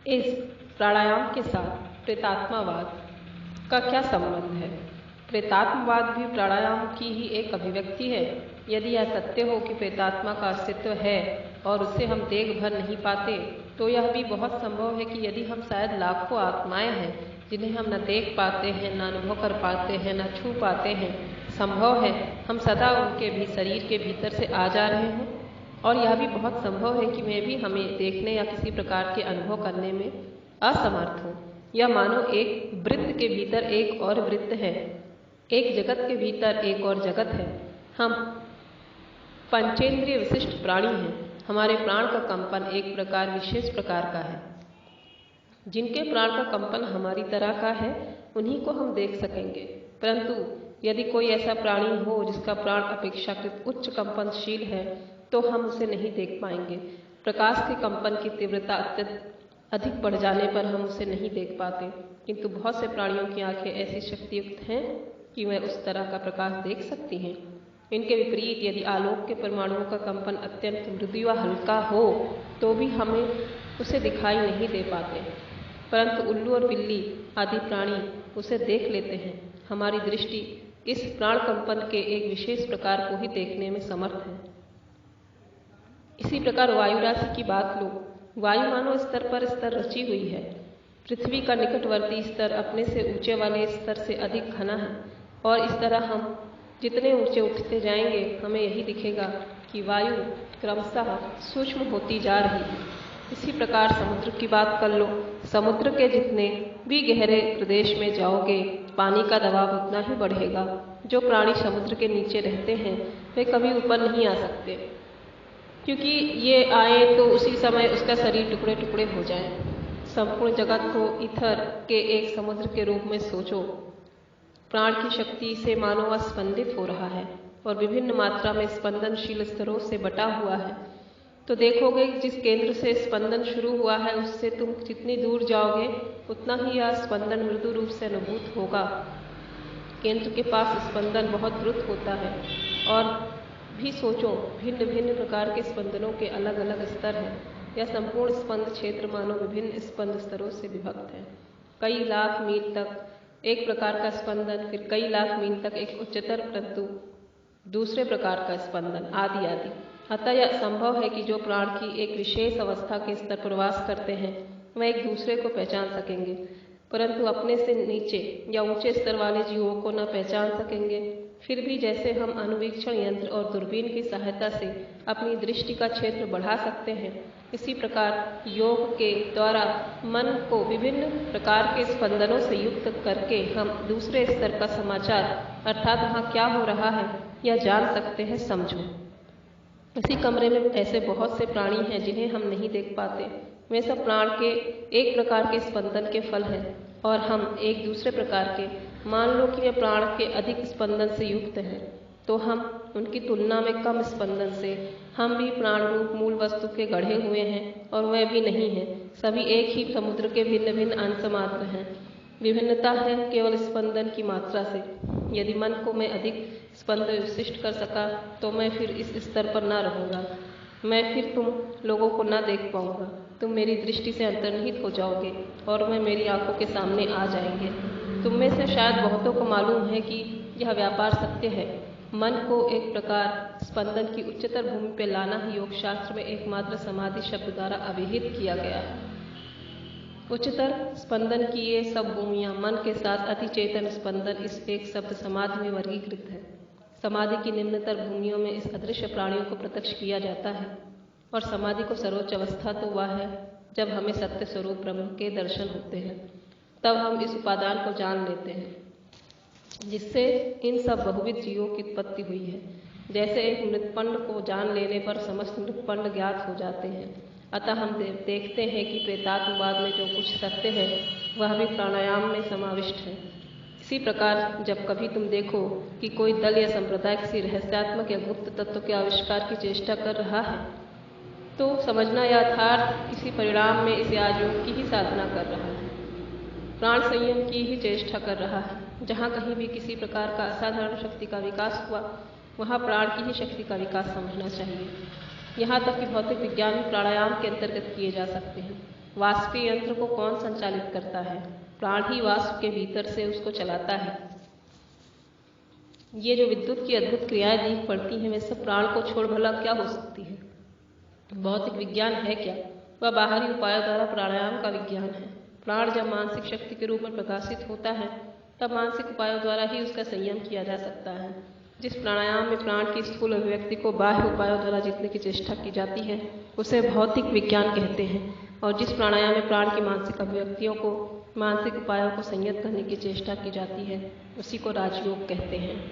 इस प्राणायाम के साथ प्रेतात्मावाद का क्या संबंध है? प्रेतात्मवाद भी प्राणायाम की ही एक अभिव्यक्ति है। यदि यह सत्य हो कि प्रेतात्मा का अस्तित्व है और उसे हम देख भर नहीं पाते, तो यह भी बहुत संभव है कि यदि हम शायद लाखों आत्माएं हैं जिन्हें हम न देख पाते हैं, न अनुभव कर पाते हैं, न छू पाते हैं, संभव है हम सदा उनके भी शरीर के भीतर से आ जा रहे हों। और यह भी बहुत संभव है कि मैं भी हमें देखने या किसी प्रकार के अनुभव करने में असमर्थ हूँ। यह मानो एक वृत्त के भीतर एक और वृत्त है, एक जगत के भीतर एक और जगत है। हम पंचेंद्रिय विशिष्ट प्राणी हैं। हमारे प्राण का कंपन एक प्रकार विशेष प्रकार का है। जिनके प्राण का कंपन हमारी तरह का है उन्हीं को हम देख सकेंगे, परंतु यदि कोई ऐसा प्राणी हो जिसका प्राण अपेक्षाकृत उच्च कंपनशील है तो हम उसे नहीं देख पाएंगे। प्रकाश के कंपन की तीव्रता अत्यंत अधिक बढ़ जाने पर हम उसे नहीं देख पाते, किंतु बहुत से प्राणियों की आंखें ऐसी शक्तियुक्त हैं कि वह उस तरह का प्रकाश देख सकती हैं। इनके विपरीत यदि आलोक के परमाणुओं का कंपन अत्यंत मृदु व हल्का हो तो भी हमें उसे दिखाई नहीं दे पाते, परंतु उल्लू और बिल्ली आदि प्राणी उसे देख लेते हैं। हमारी दृष्टि इस प्राण कंपन के एक विशेष प्रकार को ही देखने में समर्थ है। इसी प्रकार वायु राशि की बात लो। वायु मानो स्तर पर स्तर रची हुई है। पृथ्वी का निकटवर्ती स्तर अपने से ऊंचे वाले स्तर से अधिक घना है, और इस तरह हम जितने ऊंचे उठते जाएंगे हमें यही दिखेगा कि वायु क्रमशः सूक्ष्म होती जा रही है। इसी प्रकार समुद्र की बात कर लो। समुद्र के जितने भी गहरे प्रदेश में जाओगे पानी का दबाव उतना ही बढ़ेगा। जो प्राणी समुद्र के नीचे रहते हैं वे कभी ऊपर नहीं आ सकते, क्योंकि ये आए तो उसी समय उसका शरीर टुकड़े टुकड़े हो जाए। संपूर्ण जगत को ईथर के एक समुद्र के रूप में सोचो। प्राण की शक्ति से मानो वह स्पंदित हो रहा है और विभिन्न मात्रा में स्पंदनशील स्तरों से बटा हुआ है। तो देखोगे जिस केंद्र से स्पंदन शुरू हुआ है उससे तुम जितनी दूर जाओगे उतना ही यह स्पंदन मृदु रूप से अनुभूत होगा। केंद्र के पास स्पंदन बहुत द्रुत होता है। और भी सोचो, भिन्न भिन्न प्रकार के स्पंदनों के अलग अलग स्तर हैं। यह संपूर्ण स्पंद क्षेत्र मानो विभिन्न स्पंद स्तरों से विभक्त है। कई लाख मील तक एक प्रकार का स्पंदन, फिर कई लाख मील तक एक उच्चतर परंतु दूसरे प्रकार का स्पंदन, आदि आदि। अतः यह संभव है कि जो प्राण की एक विशेष अवस्था के स्तर पर वास करते हैं वह एक दूसरे को पहचान सकेंगे, परंतु अपने से नीचे या ऊंचे स्तर वाले जीवों को न पहचान सकेंगे। फिर भी जैसे हम अनुवीक्षण यंत्र और दूरबीन की सहायता से अपनी दृष्टि का क्षेत्र बढ़ा सकते हैं, इसी प्रकार योग के द्वारा मन को विभिन्न प्रकार के स्पंदनों से युक्त करके हम दूसरे स्तर का समाचार अर्थात वहाँ क्या हो रहा है यह जान सकते हैं। समझो, इसी कमरे में ऐसे बहुत से प्राणी हैं जिन्हें हम नहीं देख पाते। वे सब प्राण के एक प्रकार के स्पंदन के फल हैं और हम एक दूसरे प्रकार के। मान लो कि वे प्राण के अधिक स्पंदन से युक्त हैं, तो हम उनकी तुलना में कम स्पंदन से। हम भी प्राण रूप मूल वस्तु के गढ़े हुए हैं और वह भी नहीं है। सभी एक ही समुद्र के भिन्न भिन्न अंश मात्र हैं। विभिन्नता है केवल स्पंदन की मात्रा से। यदि मन को मैं अधिक स्पंदन विशिष्ट कर सका तो मैं फिर इस स्तर पर न रहूँगा। मैं फिर तुम लोगों को न देख पाऊँगा। तुम मेरी दृष्टि से अंतर्निहित हो जाओगे और वह मेरी आंखों के सामने आ जाएंगे। तुम में से शायद बहुतों को मालूम है कि यह व्यापार सत्य है। मन को एक प्रकार स्पंदन की उच्चतर भूमि पर लाना ही योग शास्त्र में एकमात्र समाधि शब्द द्वारा अभिहित किया गया है। उच्चतर स्पंदन की ये सब भूमियाँ मन के साथ अतिचेतन स्पंदन इस एक शब्द समाधि में वर्गीकृत है। समाधि की निम्नतर भूमियों में इस अदृश्य प्राणियों को प्रत्यक्ष किया जाता है, और समाधि को सर्वोच्च अवस्था तो वह है जब हमें सत्य स्वरूप ब्रह्म के दर्शन होते हैं। तब हम इस उपादान को जान लेते हैं जिससे इन सब बहुविध जीवों की उत्पत्ति हुई है। जैसे एक मृतपिंड को जान लेने पर समस्त मृतपिंड ज्ञात हो जाते हैं। अतः हम देखते हैं कि प्रेतात्मवाद में जो कुछ सत्य है वह भी प्राणायाम में समाविष्ट है। इसी प्रकार जब कभी तुम देखो कि कोई दल या संप्रदाय किसी रहस्यात्मक या गुप्त तत्व के आविष्कार की चेष्टा कर रहा है, तो समझना यथार्थ इसी परिणाम में इस आयोग की ही साधना कर रहा है, प्राण संयम की ही चेष्टा कर रहा है। जहाँ कहीं भी किसी प्रकार का असाधारण शक्ति का विकास हुआ वहाँ प्राण की ही शक्ति का विकास समझना चाहिए। यहाँ तक कि भौतिक विज्ञान भी प्राणायाम के अंतर्गत किए जा सकते हैं। वाष्प के यंत्र को कौन संचालित करता है? प्राण ही वाष्प के भीतर से उसको चलाता है। ये जो विद्युत की अद्भुत क्रियाएं दिख पड़ती हैं, वे सब प्राण को छोड़ भला क्या हो सकती है? भौतिक विज्ञान है क्या? वह बाहरी उपायों द्वारा प्राणायाम का विज्ञान है। प्राण जब मानसिक शक्ति के रूप में प्रकाशित होता है, तब मानसिक उपायों द्वारा ही उसका संयम किया जा सकता है। जिस प्राणायाम में प्राण की स्थूल अभिव्यक्ति को बाह्य उपायों द्वारा जीतने की चेष्टा की जाती है, उसे भौतिक विज्ञान कहते हैं। और जिस प्राणायाम में प्राण की मानसिक अभिव्यक्तियों को मानसिक उपायों को संयत करने की चेष्टा की जाती है, उसी को राजयोग कहते हैं।